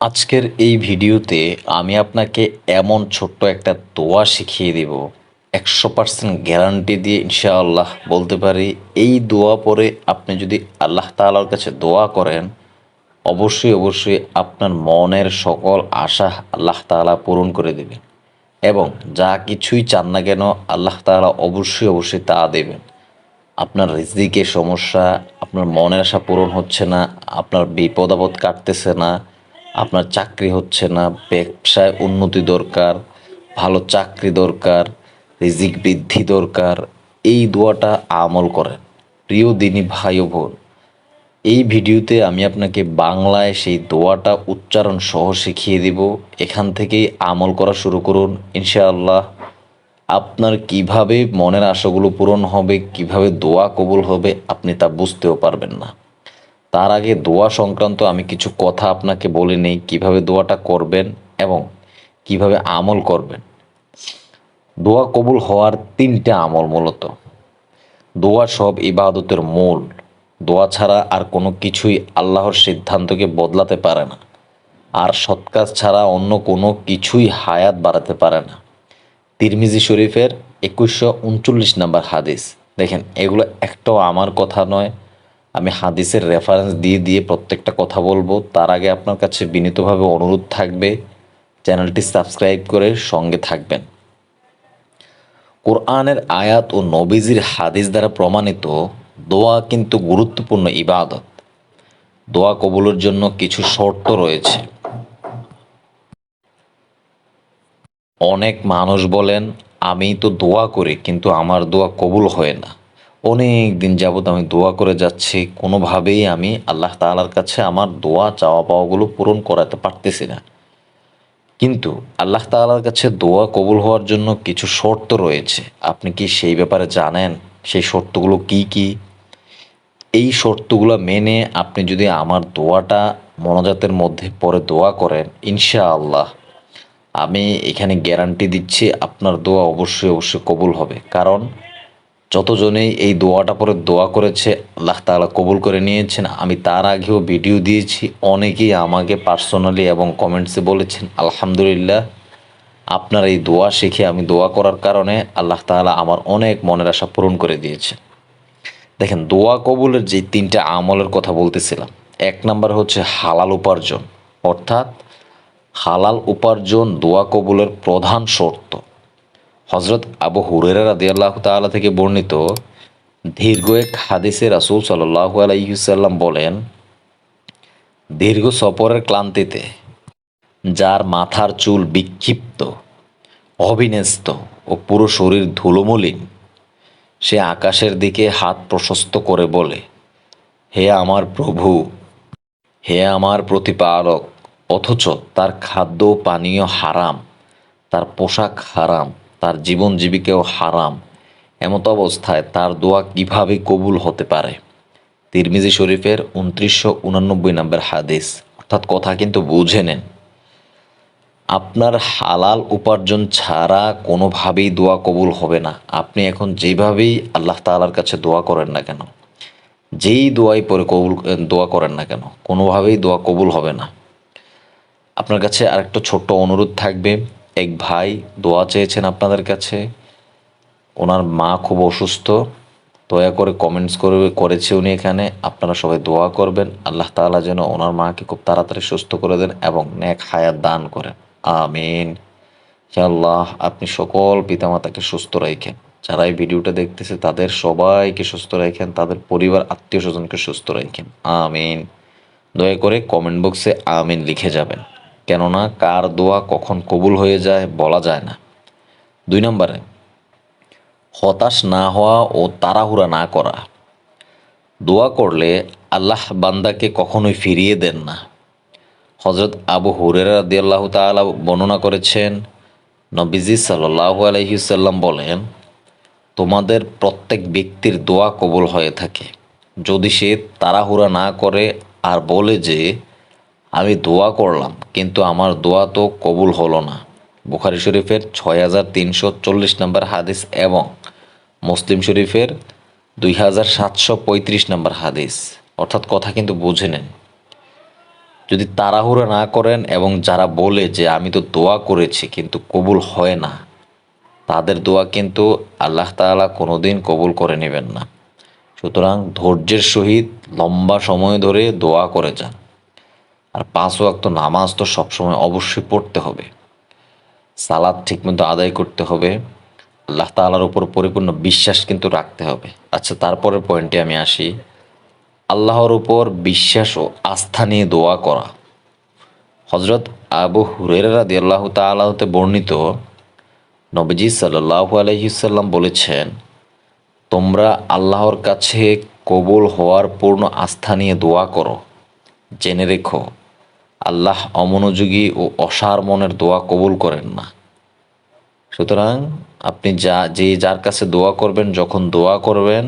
আজকের এই ভিডিওতে আমি আপনাকে এমন ছোট্ট একটা দোয়া শিখিয়ে দেব 100% গ্যারান্টি দিয়ে ইনশাআল্লাহ বলতে পারি। এই দোয়া পরে আপনি যদি আল্লাহ তাআলার কাছে দোয়া করেন, অবশ্যই অবশ্যই আপনার মনের সকল আশা আল্লাহ তাআলা পূরণ করে দেবেন এবং যা কিছুই চান না কেন আল্লাহ তাআলা অবশ্যই অবশ্যই তা দেবেন। আপনার রিজিকের সমস্যা, আপনার মনের আশা পূরণ হচ্ছে না, আপনার বিপদ আপদ কাটতেছে না, আপনার চাকরি হচ্ছে না, ব্যবসায় উন্নতি দরকার, ভালো চাকরি দরকার, রিজিক বৃদ্ধি দরকার, এই দোয়াটা আমল করেন। প্রিয় দিনী ভাই ও বোন, এই ভিডিওতে আমি আপনাকে বাংলায় সেই দোয়াটা উচ্চারণ সহ শিখিয়ে দিব। এখান থেকেই আমল করা শুরু করুন ইনশাআল্লাহ। আপনার কিভাবে মনের আশাগুলো পূরণ হবে, কিভাবে দোয়া কবুল হবে আপনি তা বুঝতেও পারবেন না। তার আগে দোয়া সংক্রান্ত আমি কিছু কথা আপনাকে বলে নেই, কিভাবে দোয়াটা করবেন এবং কিভাবে আমল করবেন। দোয়া কবুল হওয়ার তিনটা আমল মূলত। দোয়া সব ইবাদতের মূল। দোয়া ছাড়া আর কোনো কিছুই আল্লাহর সিদ্ধান্তকে বদলাতে পারে না, আর সৎ কাজ ছাড়া অন্য কোনো কিছুই হায়াত বাড়াতে পারে না। তিরমিজি শরীফের 2139 নম্বর হাদিস। দেখেন, এগুলো একটাও আমার কথা নয়, আমি হাদিসের রেফারেন্স দিয়ে দিয়ে প্রত্যেকটা কথা বলবো। তার আগে আপনার কাছে বিনীতভাবে অনুরোধ থাকবে চ্যানেলটি সাবস্ক্রাইব করে সঙ্গে থাকবেন। কোরআনের আয়াত ও নবীজির হাদিস দ্বারা প্রমাণিত দোয়া কিন্তু গুরুত্বপূর্ণ ইবাদত। দোয়া কবুলের জন্য কিছু শর্ত রয়েছে। অনেক মানুষ বলেন, আমি তো দোয়া করি কিন্তু আমার দোয়া কবুল হয় না। অনেক দিন যাবত আমি দোয়া করে যাচ্ছি, কোনোভাবেই আমি আল্লাহ তাআলার কাছে আমার দোয়া চাওয়া পাওয়াগুলো পূরণ করাতে পারতেছি না। কিন্তু আল্লাহ তাআলার কাছে দোয়া কবুল হওয়ার জন্য কিছু শর্ত রয়েছে। আপনি কি সেই ব্যাপারে জানেন? সেই শর্তগুলো কি কি? এই শর্তগুলো মেনে আপনি যদি আমার দোয়াটা মনোজাতের মধ্যে পরে দোয়া করেন, ইনশাআল্লাহ আমি এখানে গ্যারান্টি দিচ্ছি আপনার দোয়া অবশ্যই অবশ্যই কবুল হবে। কারণ যতজনেই এই দোয়াটা পরে দোয়া করেছে আল্লাহ তাআলা কবুল করে নিয়েছেন। আমি তার আগেও ভিডিও দিয়েছি, অনেকেই আমাকে পার্সোনালি এবং কমেন্টসে বলেছেন আলহামদুলিল্লাহ, আপনার এই দোয়া শিখে আমি দোয়া করার কারণে আল্লাহ তাআলা আমার অনেক মনের আশা পূরণ করে দিয়েছে। দেখেন, দোয়া কবুলের যে তিনটা আমলের কথা বলতেছিলাম, এক নাম্বার হচ্ছে হালাল উপার্জন, অর্থাৎ হালাল উপার্জন দোয়া কবুলের প্রধান শর্ত। হজরত আবু হুরায়রা রাদিয়াল্লাহু তাআলা থেকে বর্ণিত দীর্ঘ এক হাদিসে রাসূল সাল্লাল্লাহু আলাইহি ওয়াসাল্লাম বলেন, দীর্ঘ সফরের ক্লান্তিতে যার মাথার চুল বিক্ষিপ্ত, অবিন্যস্ত ও পুরো শরীর ধুলোমলিন, সে আকাশের দিকে হাত প্রশস্ত করে বলে, হে আমার প্রভু, হে আমার প্রতিপালক, অথচ তার খাদ্য পানীয় হারাম, তার পোশাক হারাম, তার জীবন জীবিকাও হারাম। এমত অবস্থায় তার দোয়া কিভাবে কবুল হতে পারে? তিরমিজি শরীফের 2989 নম্বর হাদিস। অর্থাৎ কথা কিন্তু বুঝে নেন, আপনার হালাল উপার্জন ছাড়া কোনোভাবেই দোয়া কবুল হবে না। আপনি এখন যেভাবেই আল্লাহ তাআলার কাছে দোয়া করেন না কেন, যেই দোয়াই পরে কবুল দোয়া করেন না কেন, কোনোভাবেই দোয়া কবুল হবে না। আপনার কাছে আরেকটা ছোট্ট অনুরোধ থাকবে, এক ভাই দোয়া চেয়েছেন আপনাদের কাছে, ওনার মা খুব অসুস্থ। দয়া করে কমেন্টস করেছে উনি এখানে, আপনারা সবাই দোয়া করবেন আল্লাহ তাআলা যেন ওনার মাকে খুব তাড়াতাড়ি সুস্থ করে দেন এবং নেক হায়াত দান করেন। আমিন। হে আল্লাহ, আপনি সকল পিতামাতাকে সুস্থ রাখেন, যারা এই ভিডিওটা দেখতেছে তাদের সবাইকে সুস্থ রাখেন, তাদের পরিবার আত্মীয় স্বজনকে সুস্থ রাখেন। আমিন। দয়া করে কমেন্ট বক্সে আমিন লিখে যাবেন, কেননা কার দোয়া কখন কবুল হয়ে যায় বলা যায় না। 2 নম্বরে, হতাশ না হওয়া ও তাড়াহুড়া না করা। দোয়া করলে আল্লাহ বান্দাকে কখনোই ফিরিয়ে দেন না। হজরত আবু হুরায়রা রাদিয়াল্লাহু তাআলা বর্ণনা করেছেন, নবীজি সাল্লাল্লাহু আলাইহি ওয়াসাল্লাম বলেন, তোমাদের প্রত্যেক ব্যক্তির দোয়া কবুল হয়ে থাকে যদি সে তাড়াহুড়া না করে আর বলে যে আমি দোয়া করলাম কিন্তু আমার দোয়া তো কবুল হলো না। বুখারী শরীফের 6340 নম্বর হাদিস এবং মুসলিম শরীফের 2735 নম্বর হাদিস। অর্থাৎ কথা কিন্তু বুঝে নেন। যদি তাড়াহুড়ো না করেন এবং যারা বলে যে আমি তো দোয়া করেছি কিন্তু কবুল হয় না, তাদের দোয়া কিন্তু আল্লাহ তাআলা কোনোদিন কবুল করে নেবেন না। সুতরাং ধৈর্যের সহিত লম্বা সময় ধরে দোয়া করে যান। আর ৫ ওয়াক্ত নামাজ তো সবসময় অবশ্যই পড়তে হবে। সালাত ঠিকমতো আদায় করতে হবে। আল্লাহ তাআলার উপর পরিপূর্ণ বিশ্বাস কিন্তু রাখতে হবে। আচ্ছা, তারপরের পয়েন্টে আমি আসি। আল্লাহর উপর বিশ্বাস ও আস্থা নিয়ে দোয়া করা। হযরত আবু হুরায়রা রাদিয়াল্লাহু তাআলা হতে বর্ণিত, নবীজি সাল্লাল্লাহু আলাইহি ওয়াসাল্লাম বলেছেন, তোমরা আল্লাহর কাছে কবুল হওয়ার পূর্ণ আস্থা নিয়ে দোয়া করো। জেনে রেখো, আল্লাহ অমনোযোগী ও অসার মনের দোয়া কবুল করেন না। সুতরাং আপনি যার কাছে দোয়া করবেন, যখন দোয়া করবেন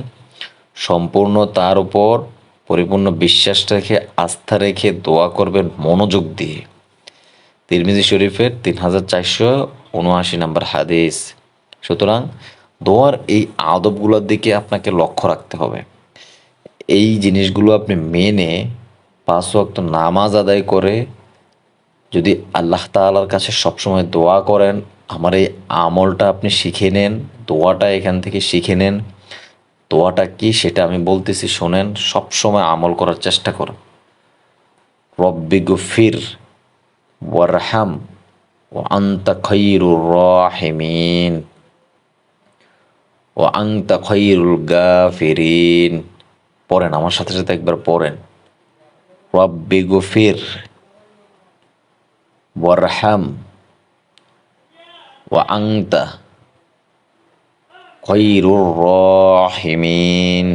সম্পূর্ণ তার উপর পরিপূর্ণ বিশ্বাস রেখে, আস্থা রেখে দোয়া করবেন মনোযোগ দিয়ে। তিরমিজি শরীফের 3479 নম্বর হাদিস। সুতরাং দোয়ার এই আদবগুলোর দিকে আপনাকে লক্ষ্য রাখতে হবে। এই জিনিসগুলো আপনি মেনে ৫ ওয়াক্ত নামাজ আদায় করে যদি আল্লাহ তাআলার কাছে সবসময় দোয়া করেন, আমার এই আমলটা আপনি শিখে নেন, দোয়াটা এখান থেকে শিখে নেন। দোয়াটা কি সেটা আমি বলতেছি, শোনেন, সবসময় আমল করার চেষ্টা করুন। রব্বি গফির ওয়ারহাম ওয়া আনতা খায়রুর রাহিমিন ওয়া আনতা খায়রুল গাফিরিন। পড়েন, আমার সাথে সাথে একবার পড়েন। রব্বি গফির ওয়ারহাম ওয়া আনতা খায়রুর রাহিমিন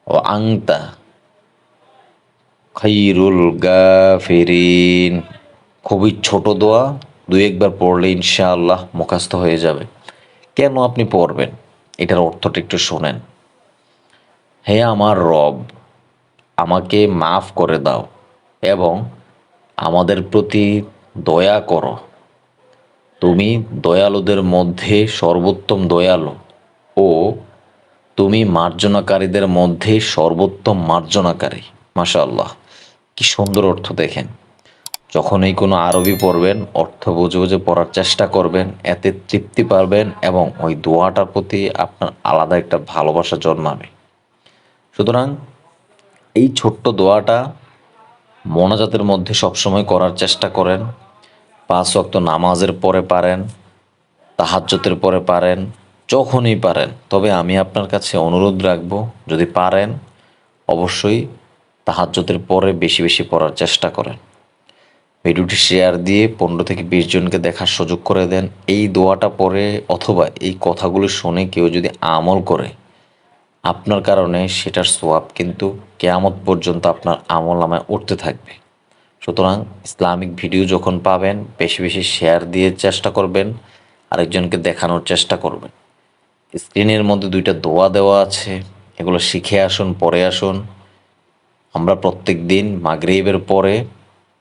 ওয়া আনতা খায়রুল গাফিরিন। খুবই ছোট দোয়া, দুই একবার পড়লে ইনশাআল্লাহ মুখস্থ হয়ে যাবে। কেন আপনি পড়বেন, এটার অর্থটা একটু শোনেন। হে আমার রব, আমাকে মাফ করে দাও এবং আমাদের প্রতি দয়া করো। তুমি দয়ালুদের মধ্যে সর্বোত্তম দয়ালু ও তুমি মার্জনাকারীদের মধ্যে সর্বোত্তম মার্জনাকারী। মাশাআল্লাহ, কি সুন্দর অর্থ দেখেন। যখনই কোনো আরবি পড়বেন, অর্থ বুঝে বুঝে পড়ার চেষ্টা করবেন, এতে তৃপ্তি পাবেন এবং ওই দোয়াটার প্রতি আপনার আলাদা একটা ভালোবাসা জন্মাবে। সুতরাং এই ছোট্ট দোয়াটা মোনাজাতের মধ্যে সবসময় করার চেষ্টা করেন। ৫ ওয়াক্ত নামাজের পরে পারেন, তাহাজ্জুদের পরে পারেন, যখনই পারেন। তবে আমি আপনার কাছে অনুরোধ রাখবো, যদি পারেন অবশ্যই তাহাজ্জুদের পরে বেশি বেশি পড়ার চেষ্টা করেন। ভিডিওটি শেয়ার দিয়ে 15 থেকে 20 জনকে দেখার সুযোগ করে দেন। এই দোয়াটা পড়ে অথবা এই কথাগুলো শুনে কেউ যদি আমল করে, আপনার কারণে সেটার সওয়াব কিন্তু কিয়ামত পর্যন্ত আপনার আমলনামায় উঠতে থাকবে। সুতরাং ইসলামিক ভিডিও যখন পাবেন বেশি বেশি শেয়ার দিয়ে চেষ্টা করবেন, আরেকজনকে দেখানোর চেষ্টা করবেন। স্ক্রিনের মধ্যে 2টা দোয়া দেওয়া আছে, এগুলো শিখে আসুন, পড়ে আসুন। আমরা প্রত্যেক দিন মাগরিবের পরে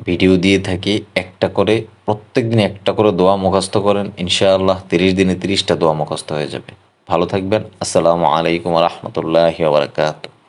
ভিডিও দিয়ে থাকি, একটা করে, প্রত্যেক দিন একটা করে দোয়া মুখস্থ করেন, ইনশাআল্লাহ 30 দিনে 30টা দোয়া মুখস্থ হয়ে যাবে। ভালো থাকবেন। আসসালামু আলাইকুম ওয়া রাহমাতুল্লাহি ওয়া বারাকাতুহু।